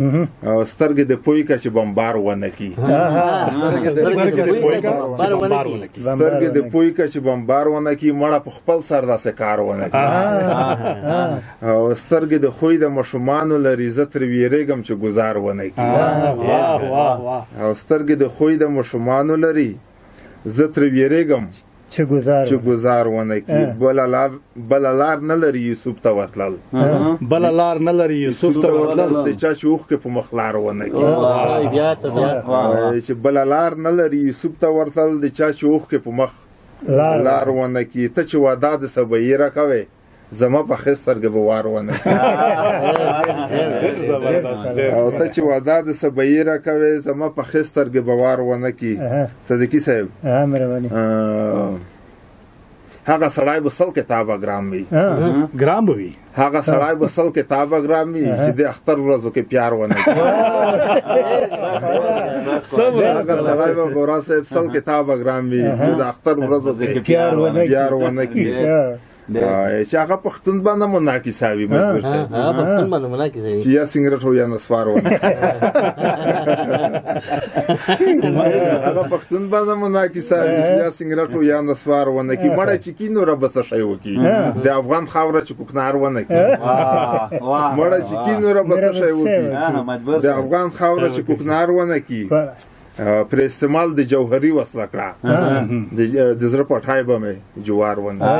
او سترګې د پوی کا چې بمبار ونه کی سترګې د پوی کا چې بمبار ونه کی مړه په خپل سر داسې کار ونه کی او سترګې د خوی د مشمانو لري زه تر ویریږم چې گزار ونه کی او سترګې د خوی د مشمانو لري زه تر ویریږم چې گزار ونه کی بل لار نه لري یوسف ته ورتلل بل لار نه لري یوسف ته ورتلل د چا شوخ کې په مخلار ونه کی چې بل لار نه لري یوسف ته ورتلل د چا شوخ کې په مخ لار ونه کی ته چې وعده د سبیره کوي زما په خسترګه بوار ونه او ته چې وعده د سبیره کوي زما په خسترګه بوار ونه کی صدیقی صاحب هغه سړی به سل کتابه ګرام وي ګرام به وي هغه سړی به سل کتابه ګرام وي چې د اختر ورځو کې پیار ونه کی هغه سړی به بورا صاحب سل کتابه ګرام وي چې د اختر ورځو کې پیار ونه کی چې هغه پښتون باندې مناکساوي مجبور شي چې یا سنگرټ هو یا نسوار ونه هغه پښتون باندې مناکساوي چې یا سنگرټ هو یا نسوار ونه کی مړه چې کینو رب څه شي وکي د افغان خاوره چې کوکنار ونه کی مړه چې کینو رب څه شي وکي د افغان خاوره چې کوکنار ونه کی پر استعمال د جوهري وسله کړه د زړه پټای به مې جوار ونه